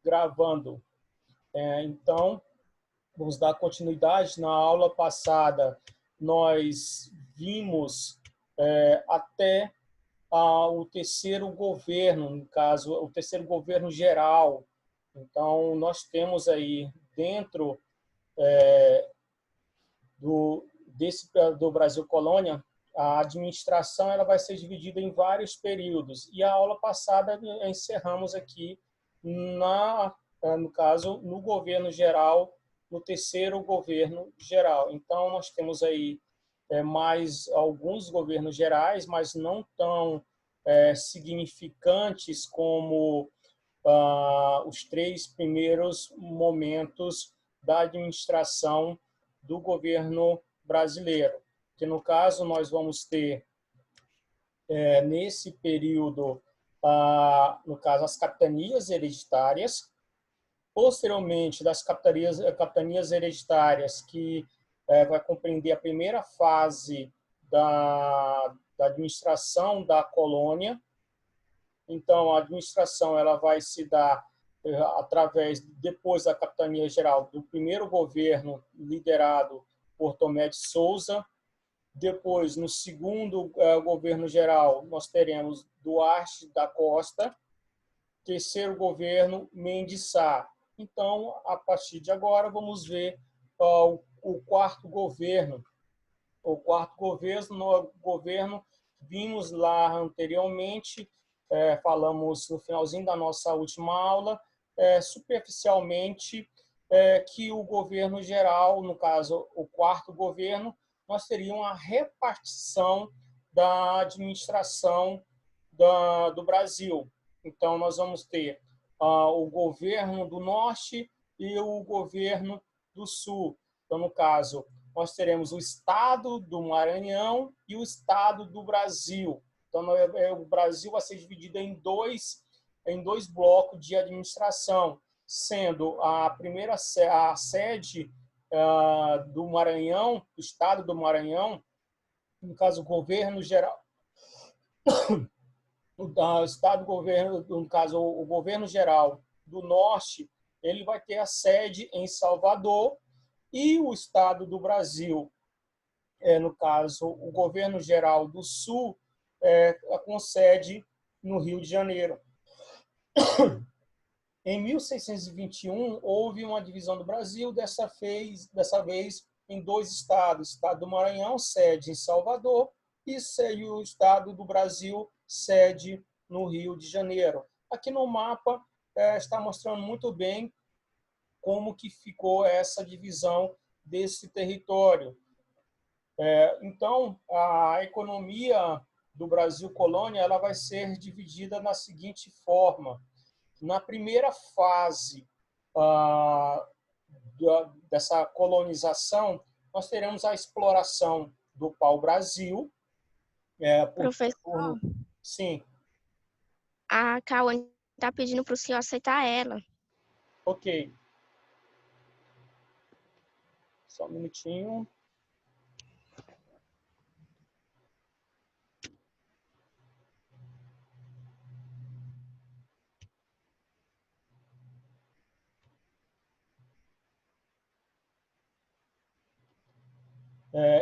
gravando. Então, vamos dar continuidade. Na aula passada, nós vimos até o terceiro governo, no caso, o terceiro governo geral. Então, nós temos aí, dentro do Brasil Colônia, a administração ela vai ser dividida em vários períodos. E a aula passada encerramos aqui, no caso, no governo geral, no terceiro governo geral. Então, nós temos aí mais alguns governos gerais, mas não tão significantes como os três primeiros momentos da administração do governo brasileiro. Que, no caso, nós vamos ter, nesse período, no caso, as capitanias hereditárias. Posteriormente, das capitanias hereditárias, que vai compreender a primeira fase da administração da colônia. Então, a administração ela vai se dar através, depois da capitania geral, do primeiro governo liderado por Tomé de Souza. Depois, no segundo governo geral, nós teremos Duarte da Costa. Terceiro governo, Mendes Sá. Então, a partir de agora, vamos ver o quarto governo. O quarto governo, vimos lá anteriormente, falamos no finalzinho da nossa última aula, superficialmente, que o governo geral, no caso, o quarto governo, nós teríamos a repartição da administração do Brasil. Então, nós vamos ter o governo do Norte e o governo do Sul. Então, no caso, nós teremos o Estado do Maranhão e o Estado do Brasil. Então, o Brasil vai ser dividido em dois blocos de administração, sendo a sede do Maranhão, do Estado do Maranhão, no caso, o governo geral, o Estado governo, no caso, o governo geral do Norte, ele vai ter a sede em Salvador, e o Estado do Brasil, no caso, o governo geral do Sul, com sede no Rio de Janeiro. Em 1621, houve uma divisão do Brasil, dessa vez em dois estados: o Estado do Maranhão, sede em Salvador, e o Estado do Brasil, sede no Rio de Janeiro. Aqui no mapa está mostrando muito bem como que ficou essa divisão desse território. Então, a economia do Brasil colônia ela vai ser dividida na seguinte forma. Na primeira fase dessa colonização, nós teremos a exploração do pau-brasil. Professor, sim. A Cauã está pedindo para o senhor aceitar ela. Ok. Só um minutinho.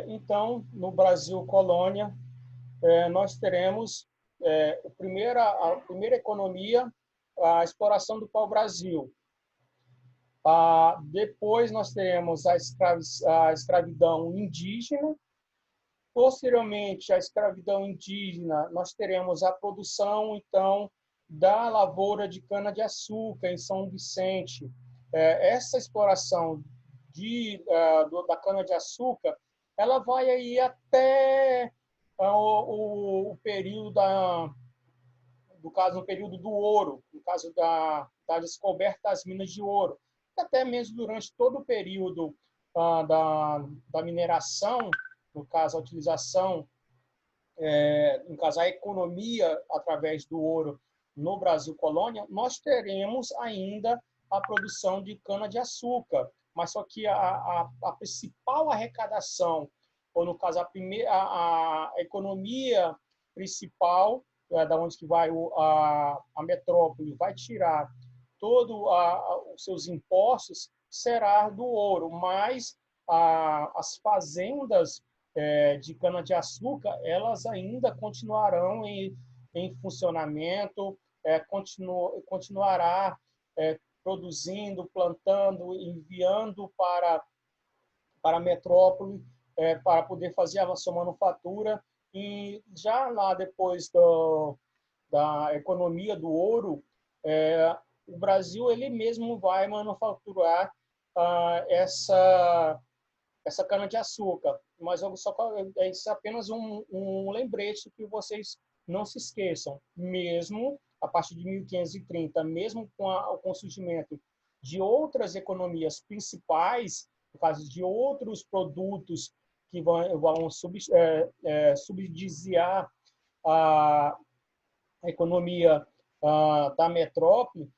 Então, no Brasil colônia, nós teremos a primeira economia, a exploração do pau-brasil. Depois nós teremos a escravidão indígena. Posteriormente à escravidão indígena, nós teremos a produção, então, da lavoura de cana-de-açúcar em São Vicente. Essa exploração da cana-de-açúcar, ela vai aí até o período no período do ouro, no caso da descoberta das minas de ouro, até mesmo durante todo o período da mineração, no caso a utilização, no caso a economia através do ouro no Brasil colônia, nós teremos ainda a produção de cana-de-açúcar, mas só que a principal arrecadação, ou no caso a economia principal, da onde que vai a metrópole, vai tirar todo os seus impostos será do ouro, mas as fazendas de cana-de-açúcar, elas ainda continuarão em funcionamento, continuará produzindo, plantando, enviando para a metrópole, para poder fazer a sua manufatura. E já lá depois da economia do ouro, o Brasil ele mesmo vai manufaturar essa cana-de-açúcar. Mas isso é apenas um lembrete que vocês não se esqueçam. Mesmo a partir de 1530, mesmo com o surgimento de outras economias principais, no caso de outros produtos que vão subsidiar a economia da metrópole,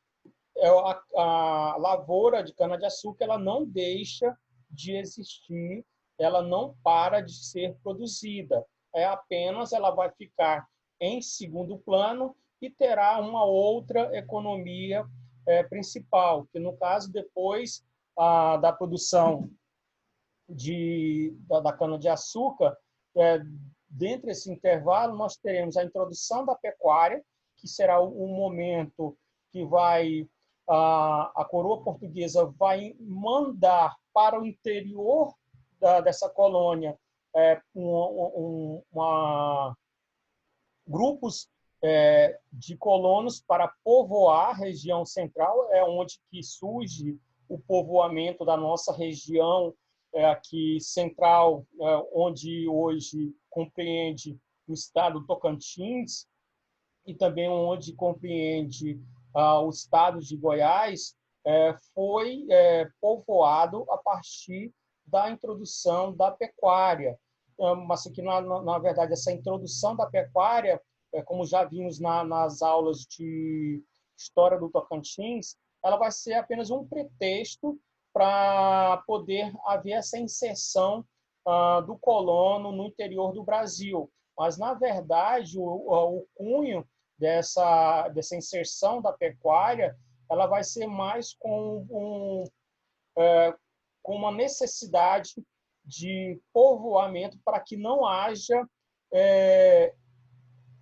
a lavoura de cana-de-açúcar ela não deixa de existir, ela não para de ser produzida. Apenas ela vai ficar em segundo plano e terá uma outra economia principal, que no caso depois da produção da cana-de-açúcar, dentro desse intervalo nós teremos a introdução da pecuária, que será um momento que a coroa portuguesa vai mandar para o interior dessa colônia grupos de colonos para povoar a região central, onde que surge o povoamento da nossa região aqui central, onde hoje compreende o estado do Tocantins e também onde compreende o estado de Goiás, foi povoado a partir da introdução da pecuária. Mas que, na verdade, essa introdução da pecuária, como já vimos nas aulas de História do Tocantins, ela vai ser apenas um pretexto para poder haver essa inserção do colono no interior do Brasil. Mas, na verdade, o cunho dessa inserção da pecuária, ela vai ser mais com uma necessidade de povoamento para que não haja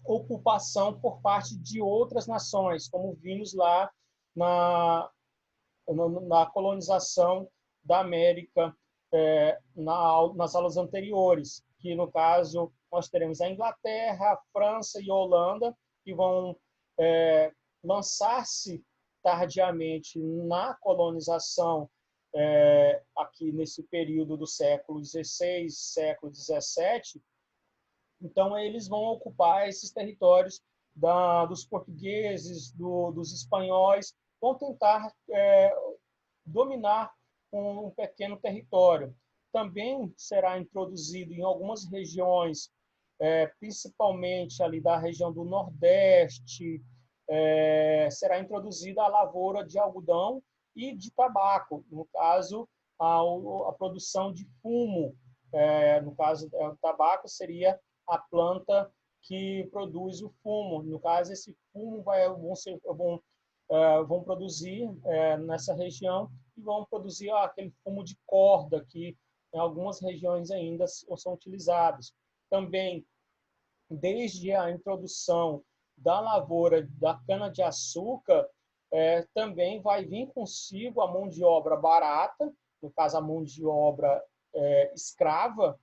ocupação por parte de outras nações, como vimos lá na colonização da América nas aulas anteriores, que no caso nós teremos a Inglaterra, a França e a Holanda, que vão lançar-se tardiamente na colonização aqui nesse período do século XVI, século XVII. Então, eles vão ocupar esses territórios dos portugueses, dos espanhóis, vão tentar dominar um pequeno território. Também será introduzido em algumas regiões, principalmente ali da região do Nordeste, será introduzida a lavoura de algodão e de tabaco, no caso, a produção de fumo. No caso, o tabaco seria a planta que produz o fumo. No caso, esse fumo vão produzir nessa região e vão produzir aquele fumo de corda que em algumas regiões ainda são utilizados. Também, desde a introdução da lavoura da cana-de-açúcar, também vai vir consigo a mão de obra barata, no caso, a mão de obra escrava,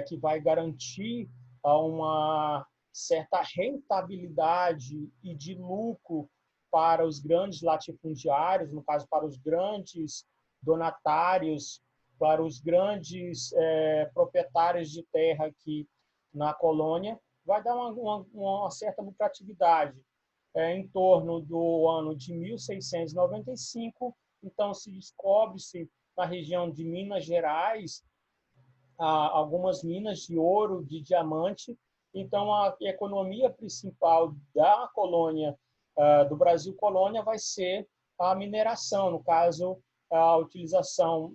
que vai garantir uma certa rentabilidade e de lucro para os grandes latifundiários, no caso, para os grandes donatários, para os grandes proprietários de terra aqui na colônia, vai dar uma certa lucratividade. Em torno do ano de 1695, então se descobre-se na região de Minas Gerais algumas minas de ouro, de diamante. Então, a economia principal da colônia, do Brasil colônia, vai ser a mineração, no caso, a utilização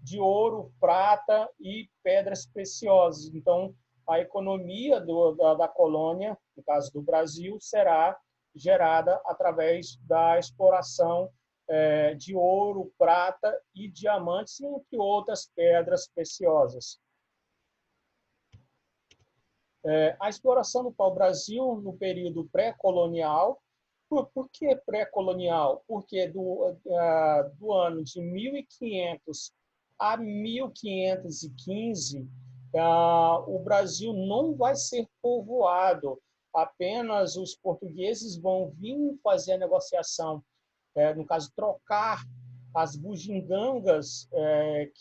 de ouro, prata e pedras preciosas. Então, a economia da colônia no caso do Brasil, será gerada através da exploração de ouro, prata e diamantes, entre outras pedras preciosas. A exploração do pau-brasil no período pré-colonial. Por que pré-colonial? Porque do ano de 1500 a 1515, o Brasil não vai ser povoado. Apenas os portugueses vão vir fazer a negociação, no caso, trocar as bugigangas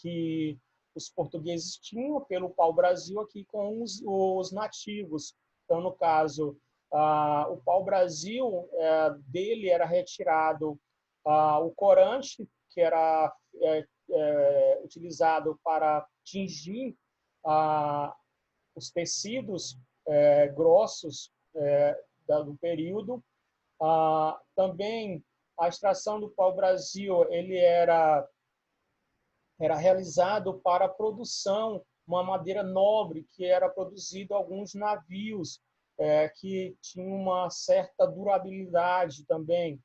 que os portugueses tinham pelo pau-brasil aqui com os nativos. Então, no caso, o pau-brasil, dele era retirado o corante, que era utilizado para tingir os tecidos grossos do período. Também a extração do pau-brasil ele era realizado para a produção, uma madeira nobre que era produzida em alguns navios, que tinham uma certa durabilidade também.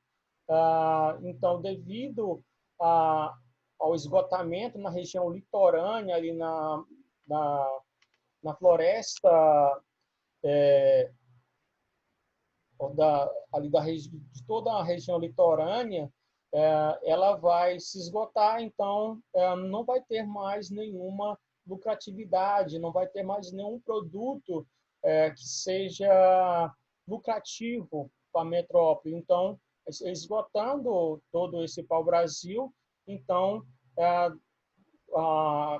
Então, devido ao esgotamento na região litorânea, ali na floresta de toda a região litorânea, ela vai se esgotar, então não vai ter mais nenhuma lucratividade, não vai ter mais nenhum produto que seja lucrativo para a metrópole. Então, esgotando todo esse pau-brasil, então a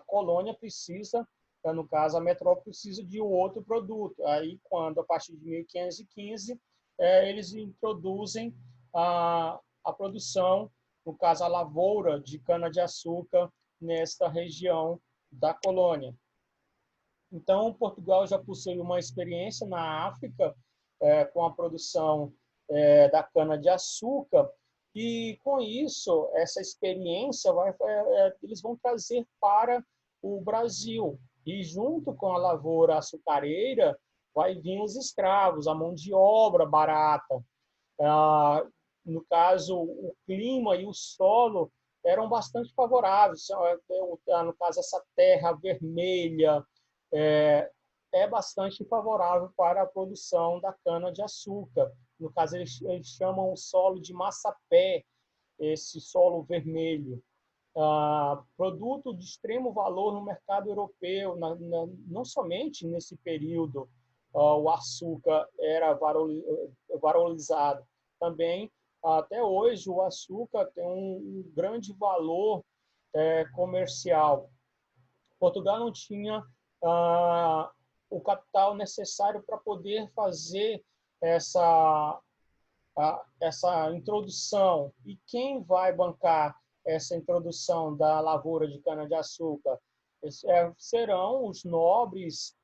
colônia precisa, no caso a metrópole precisa de outro produto. Aí, quando a partir de 1515 eles introduzem a produção, no caso a lavoura de cana-de-açúcar nesta região da colônia. Então, Portugal já possui uma experiência na África com a produção da cana-de-açúcar, e com isso, essa experiência eles vão trazer para o Brasil. E junto com a lavoura açucareira, vai vir os escravos, a mão de obra barata. No caso, o clima e o solo eram bastante favoráveis. No caso, essa terra vermelha é bastante favorável para a produção da cana-de-açúcar. No caso, eles chamam o solo de massapé, esse solo vermelho. Produto de extremo valor no mercado europeu, não somente nesse período o açúcar era valorizado. Também, até hoje, o açúcar tem um grande valor comercial. Portugal não tinha o capital necessário para poder fazer essa introdução. E quem vai bancar essa introdução da lavoura de cana-de-açúcar? Serão os nobres,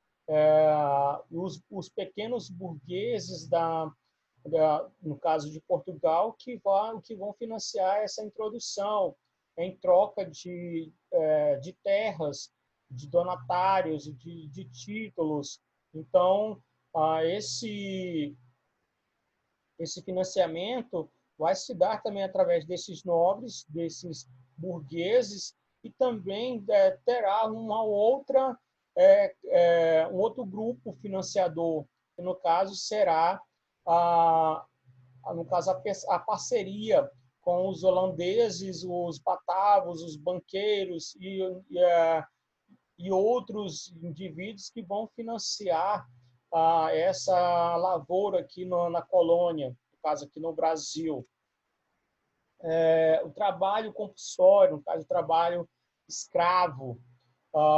os pequenos burgueses no caso de Portugal, que vão financiar essa introdução em troca de terras, de donatários, de títulos. Então, esse financiamento vai se dar também através desses nobres, desses burgueses, e também terá um outro grupo financiador, que no caso será a parceria com os holandeses, os batavos, os banqueiros e outros indivíduos que vão financiar essa lavoura aqui na colônia, no caso aqui no Brasil. O trabalho compulsório, no caso o trabalho escravo.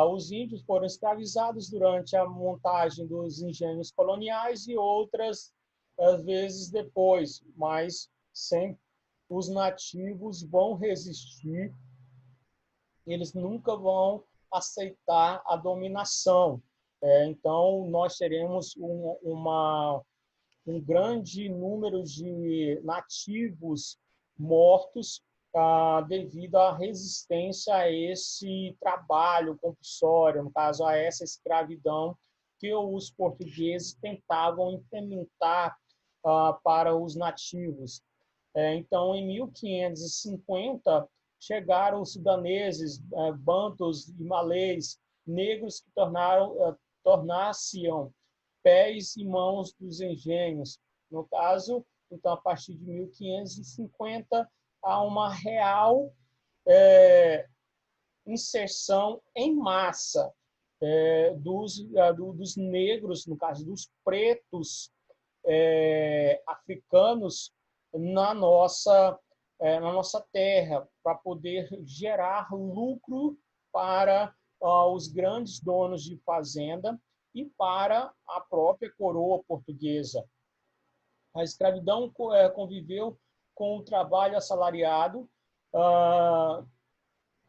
Os índios foram escravizados durante a montagem dos engenhos coloniais e outras vezes depois, mas sempre os nativos vão resistir, eles nunca vão aceitar a dominação. Então, nós teremos um grande número de nativos mortos devido à resistência a esse trabalho compulsório, no caso, a essa escravidão que os portugueses tentavam implementar para os nativos. Então, em 1550, chegaram os sudaneses, bantus e malês, negros que tornassem pés e mãos dos engenhos. No caso, então, a partir de 1550, há uma real inserção em massa dos negros, no caso dos pretos africanos, na nossa terra, para poder gerar lucro para os grandes donos de fazenda e para a própria coroa portuguesa. A escravidão conviveu com o trabalho assalariado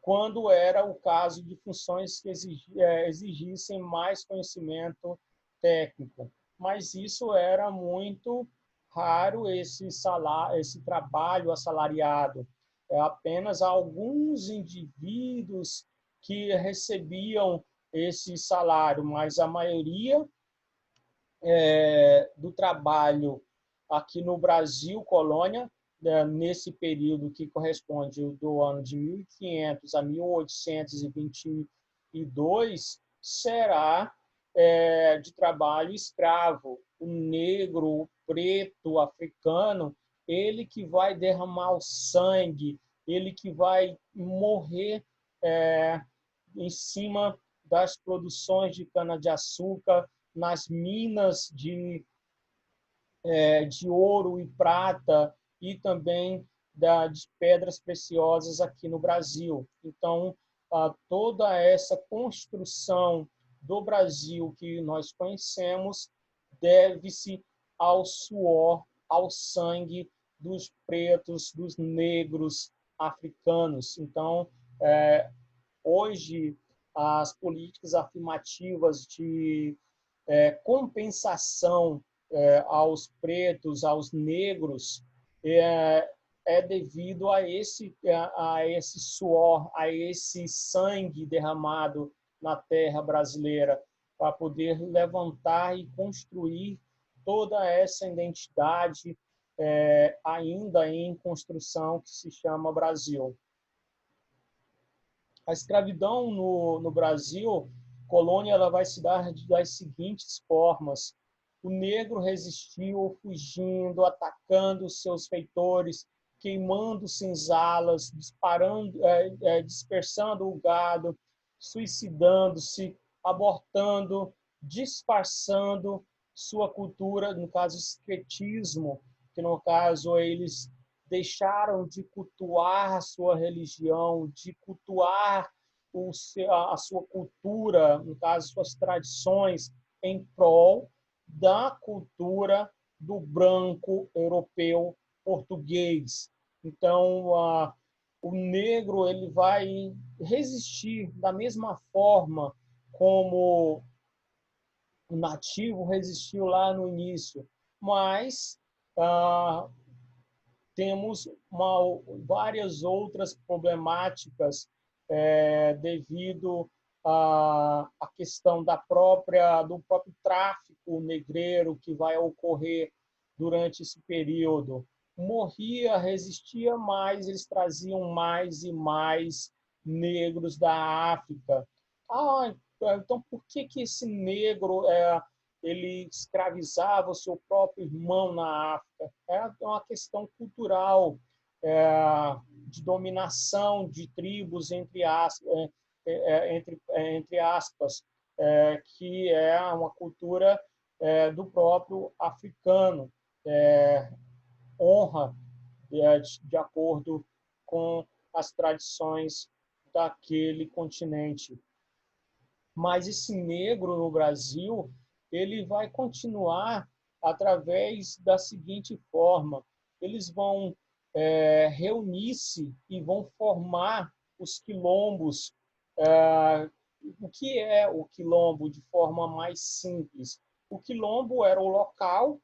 quando era o caso de funções que exigissem mais conhecimento técnico. Mas isso era muito raro, esse trabalho assalariado. Apenas alguns indivíduos que recebiam esse salário, mas a maioria do trabalho aqui no Brasil, colônia, nesse período que corresponde do ano de 1500 a 1822, será de trabalho escravo. O negro, o preto, o africano, ele que vai derramar o sangue, ele que vai morrer em cima das produções de cana-de-açúcar, nas minas de ouro e prata e também de pedras preciosas aqui no Brasil. Então, toda essa construção do Brasil que nós conhecemos deve-se ao suor, ao sangue dos pretos, dos negros africanos. Então, hoje, as políticas afirmativas de compensação aos pretos, aos negros, devido a esse suor, a esse sangue derramado na terra brasileira, para poder levantar e construir toda essa identidade ainda em construção que se chama Brasil. A escravidão no Brasil, colônia, ela vai se dar das seguintes formas. O negro resistiu, fugindo, atacando seus feitores, queimando senzalas, dispersando o gado, suicidando-se, abortando, disfarçando sua cultura, no caso, escretismo, que no caso eles deixaram de cultuar a sua religião, de cultuar a sua cultura, no caso, suas tradições, em prol da cultura do branco europeu português. Então, o negro ele vai resistir da mesma forma como o nativo resistiu lá no início, mas temos várias outras problemáticas devido à questão do próprio tráfico negreiro que vai ocorrer durante esse período. Morria, resistia mais, eles traziam mais e mais negros da África. Então por que esse negro ele escravizava o seu próprio irmão na África? É uma questão cultural, de dominação de tribos, entre aspas, que é uma cultura do próprio africano, honra de acordo com as tradições daquele continente. Mas esse negro no Brasil, ele vai continuar através da seguinte forma: eles vão reunir-se e vão formar os quilombos. O que é o quilombo de forma mais simples? O quilombo era o local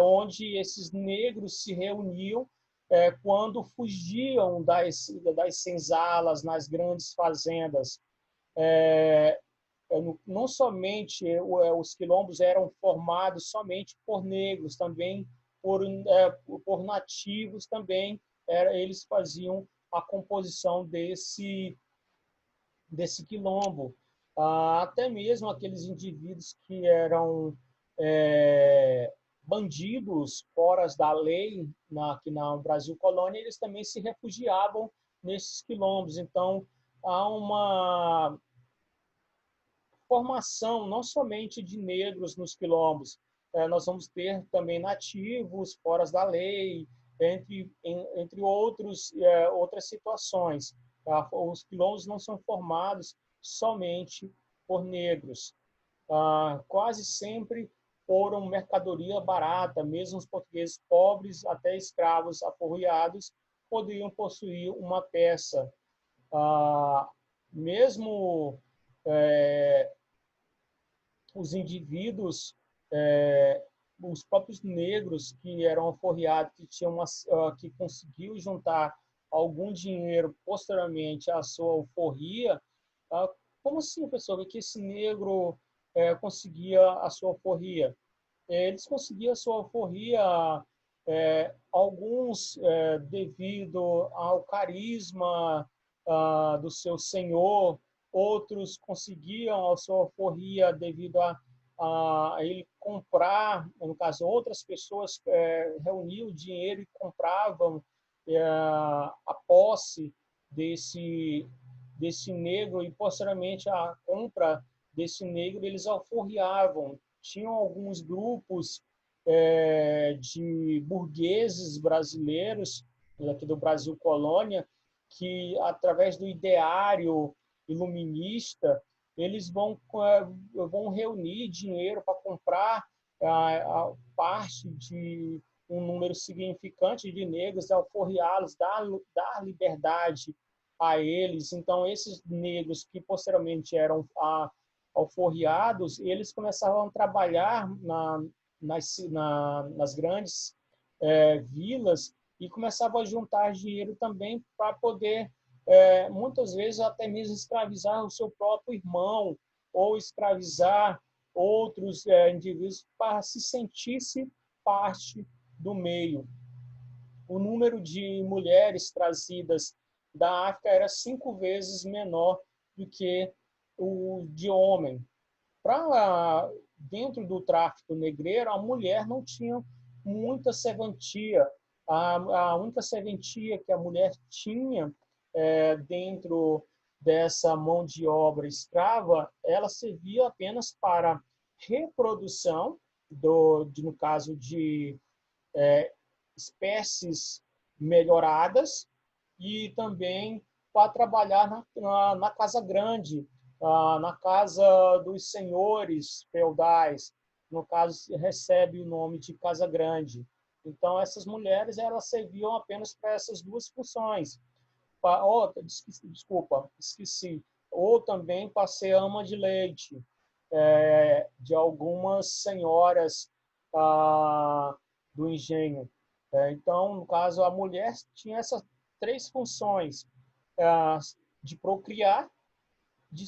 onde esses negros se reuniam quando fugiam das senzalas nas grandes fazendas. não somente os quilombos eram formados somente por negros, também por nativos também, eles faziam a composição desse quilombo. Até mesmo aqueles indivíduos que eram bandidos fora da lei aqui no Brasil colônia, eles também se refugiavam nesses quilombos. Então, há uma formação não somente de negros nos quilombos, nós vamos ter também nativos fora da lei, entre outras situações. Tá? Os quilombos não são formados somente por negros. Quase sempre foram mercadoria barata, mesmo os portugueses pobres, até escravos aporreados, poderiam possuir uma peça. Mesmo os indivíduos, os próprios negros que eram aforreados, que conseguiu juntar algum dinheiro posteriormente à sua alforria, como assim, professor, que esse negro conseguia a sua alforria? Eles conseguiam a sua alforria, alguns devido ao carisma do seu senhor, outros conseguiam a sua alforria devido a ele comprar, no caso, outras pessoas reuniam dinheiro e compravam a posse desse negro, e posteriormente a compra desse negro eles alforriavam. Tinham alguns grupos de burgueses brasileiros, aqui do Brasil colônia, que através do ideário iluminista eles vão reunir dinheiro para comprar a parte de um número significante de negros, alforriá-los, dar liberdade a eles. Então, esses negros que posteriormente eram alforriados, eles começavam a trabalhar nas grandes vilas e começavam a juntar dinheiro também para poder, muitas vezes, até mesmo escravizar o seu próprio irmão ou escravizar outros indivíduos para se sentisse parte do meio. O número de mulheres trazidas da África era 5 vezes menor do que o de homem. Dentro do tráfico negreiro, a mulher não tinha muita serventia. A única serventia que a mulher tinha dentro dessa mão de obra escrava, ela servia apenas para reprodução, no caso de espécies melhoradas, e também para trabalhar na casa grande, na casa dos senhores feudais. No caso, recebe o nome de casa grande. Então, essas mulheres elas serviam apenas para essas duas funções. Esqueci. Ou também para ser ama de leite de algumas senhoras do engenho. Então, no caso, a mulher tinha essas 3 funções: de procriar, de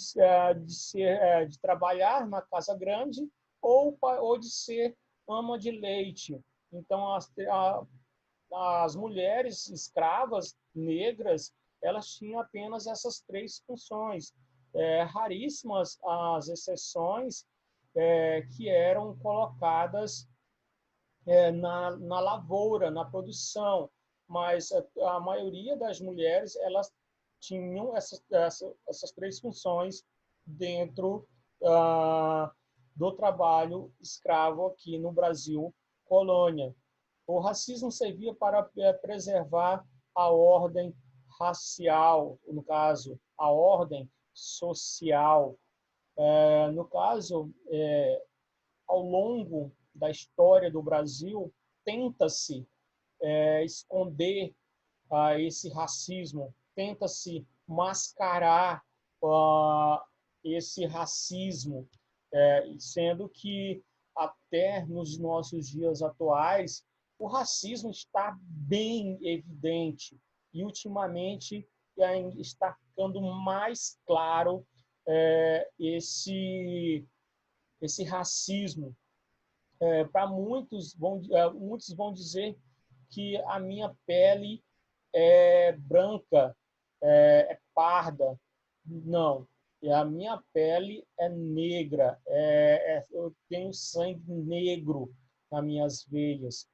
trabalhar na casa grande, ou de ser ama de leite. Então, as mulheres escravas negras, elas tinham apenas essas 3 funções. Raríssimas as exceções que eram colocadas na lavoura, na produção, mas a maioria das mulheres elas tinham essas 3 funções dentro do trabalho escravo aqui no Brasil colônia. O racismo servia para preservar a ordem racial, no caso, a ordem social. No caso, ao longo da história do Brasil, tenta-se esconder esse racismo, tenta-se mascarar esse racismo, sendo que até nos nossos dias atuais o racismo está bem evidente e ultimamente está ficando mais claro esse racismo. Para muitos vão dizer que a minha pele é branca, é parda. Não, a minha pele é negra, eu tenho sangue negro nas minhas veias,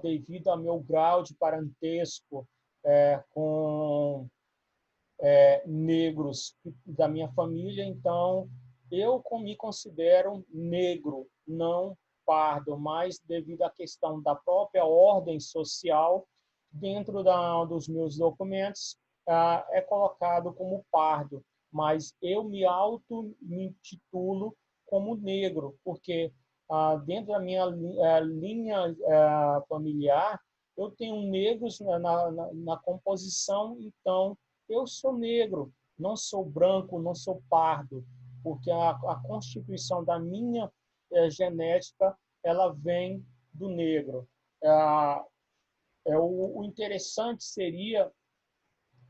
devido ao meu grau de parentesco com negros da minha família. Então, eu me considero negro, não pardo, mas devido à questão da própria ordem social, dentro dos meus documentos, é colocado como pardo, mas eu me intitulo como negro, porque dentro da minha linha familiar, eu tenho negros na composição, então eu sou negro, não sou branco, não sou pardo, porque a constituição da minha genética ela vem do negro. O interessante seria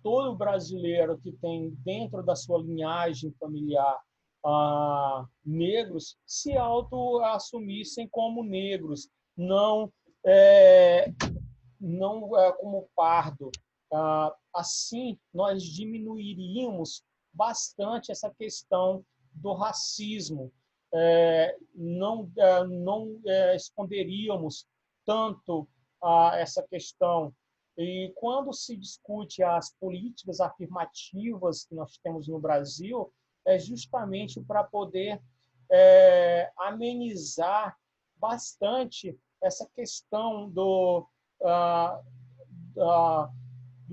todo brasileiro que tem dentro da sua linhagem familiar negros se auto-assumissem como negros, não como pardo. Assim, nós diminuiríamos bastante essa questão do racismo. Não esconderíamos tanto essa questão. E quando se discute as políticas afirmativas que nós temos no Brasil, é justamente para poder amenizar bastante essa questão do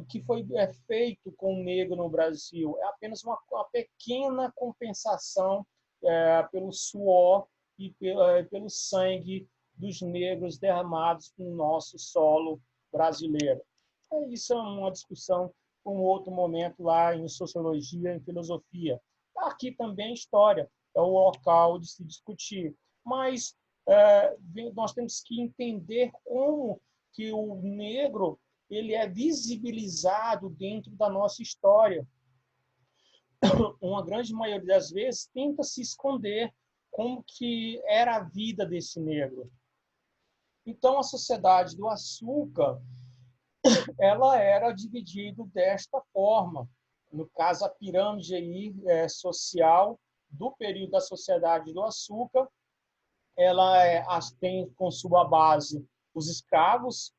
que foi feito com o negro no Brasil. É apenas uma pequena compensação pelo suor e pelo sangue dos negros derramados no nosso solo brasileiro. Isso é uma discussão para um outro momento lá em sociologia, em filosofia. Aqui também história é o local de se discutir, mas nós temos que entender como que o negro ele é visibilizado dentro da nossa história. Uma grande maioria das vezes tenta se esconder como que era a vida desse negro. Então, a sociedade do açúcar ela era dividida desta forma. No caso, a pirâmide aí, social do período da sociedade do açúcar, ela tem com sua base os escravos,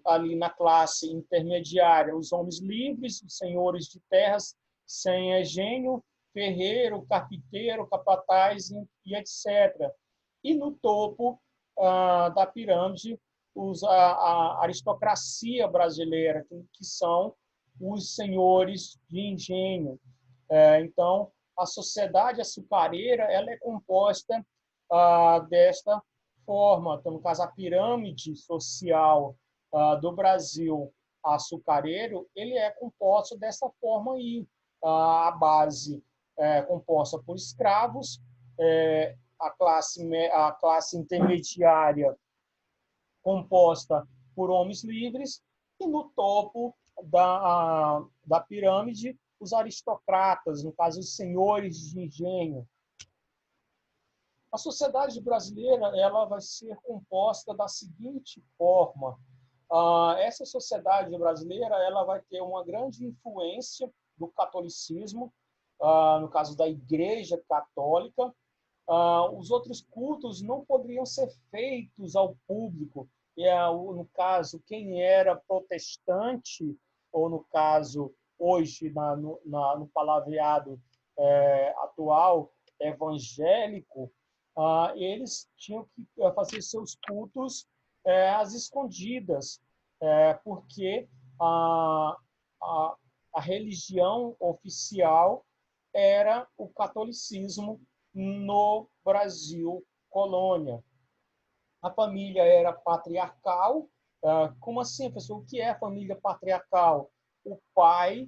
ali na classe intermediária, os homens livres, os senhores de terras sem engenho, ferreiro, carpinteiro, capataz e etc. E no topo da pirâmide, a aristocracia brasileira, que são os senhores de engenho. Então, a sociedade açucareira ela é composta desta forma. Então, no caso, a pirâmide social do Brasil açucareiro, ele é composto dessa forma aí. A base é composta por escravos, a classe intermediária composta por homens livres, e no topo da pirâmide, os aristocratas, no caso, os senhores de engenho. A sociedade brasileira ela vai ser composta da seguinte forma. Essa sociedade brasileira ela vai ter uma grande influência do catolicismo, no caso da Igreja Católica. Os outros cultos não poderiam ser feitos ao público. No caso, quem era protestante, ou no caso, hoje, no palavreado atual, evangélico, eles tinham que fazer seus cultos às escondidas, porque a religião oficial era o catolicismo no Brasil colônia. A família era patriarcal. Como assim, professor? O que é família patriarcal? O pai,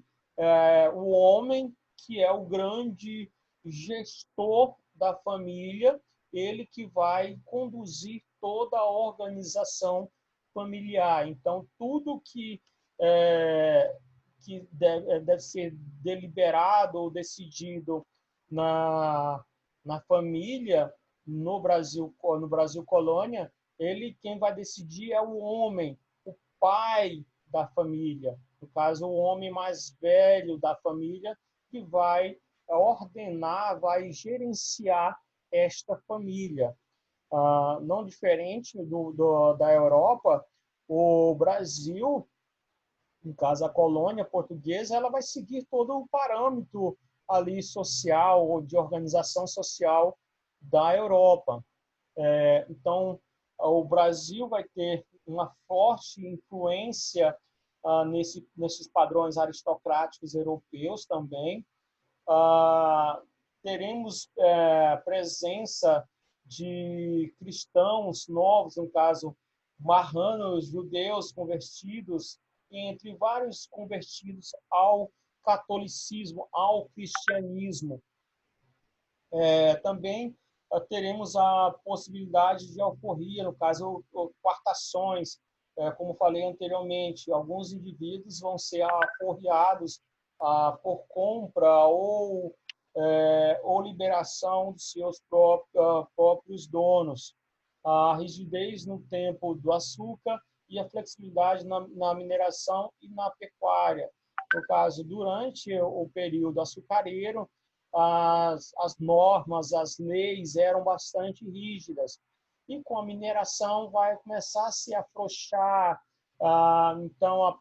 o homem, que é o grande gestor da família, ele que vai conduzir toda a organização familiar. Então, tudo que que deve ser deliberado ou decidido na família, no Brasil colônia, quem vai decidir é o homem, o pai da família, no caso, o homem mais velho da família, que vai ordenar, vai gerenciar esta família. Não diferente da Europa, o Brasil, no caso a colônia portuguesa, ela vai seguir todo o parâmetro ali social ou de organização social da Europa. Então, o Brasil vai ter uma forte influência nesses padrões aristocráticos europeus também. Teremos presença de cristãos novos, no caso, marranos, judeus convertidos, entre vários convertidos ao catolicismo, ao cristianismo. Também teremos a possibilidade de alforria, no caso, quartações, como falei anteriormente, alguns indivíduos vão ser aforreados por compra ou liberação dos seus próprios donos. A rigidez no tempo do açúcar e a flexibilidade na mineração e na pecuária. No caso, durante o período açucareiro, as normas, as leis eram bastante rígidas. E com a mineração vai começar a se afrouxar. Então,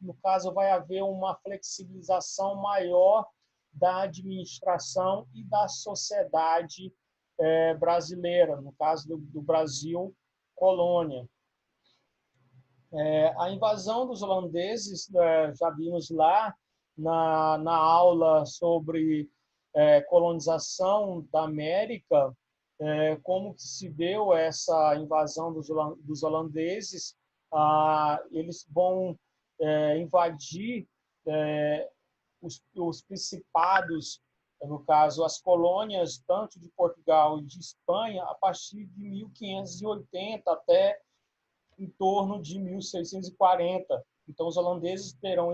no caso, vai haver uma flexibilização maior da administração e da sociedade brasileira, no caso do Brasil colônia. A invasão dos holandeses, já vimos lá na aula sobre colonização da América, como que se deu essa invasão dos holandeses. Eles vão invadir os principados, no caso, as colônias, tanto de Portugal e de Espanha, a partir de 1580 até em torno de 1640. Então, os holandeses terão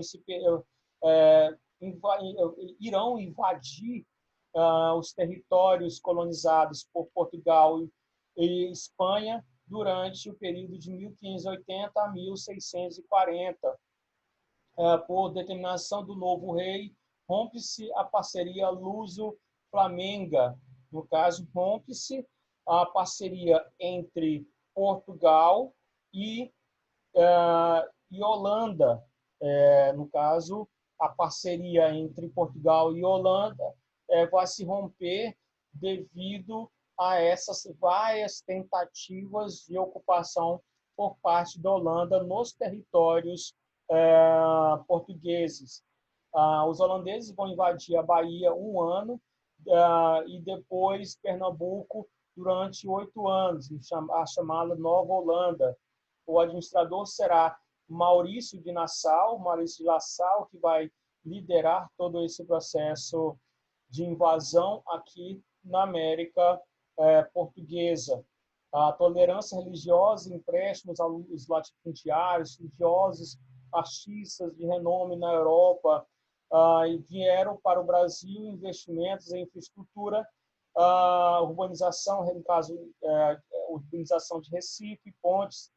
irão invadir os territórios colonizados por Portugal e Espanha durante o período de 1580 a 1640. Por determinação do novo rei, rompe-se a parceria luso-flamenga. No caso, rompe-se a parceria entre Portugal e Holanda. No caso, a parceria entre Portugal e Holanda vai se romper devido a essas várias tentativas de ocupação por parte da Holanda nos territórios portugueses. Os holandeses vão invadir a Bahia um ano e depois Pernambuco durante 8 anos, a chamada Nova Holanda. O administrador será Maurício de Nassau, que vai liderar todo esse processo de invasão aqui na América portuguesa. A tolerância religiosa, empréstimos aos latifundiários, religiosos, artistas de renome na Europa, e vieram para o Brasil investimentos em infraestrutura, urbanização, no caso, urbanização de Recife, pontes,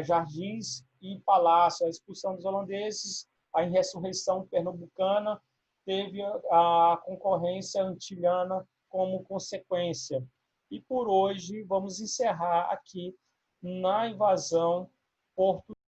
jardins e palácios. A expulsão dos holandeses, a ressurreição pernambucana teve a concorrência antilhana como consequência. E por hoje vamos encerrar aqui na invasão portuguesa.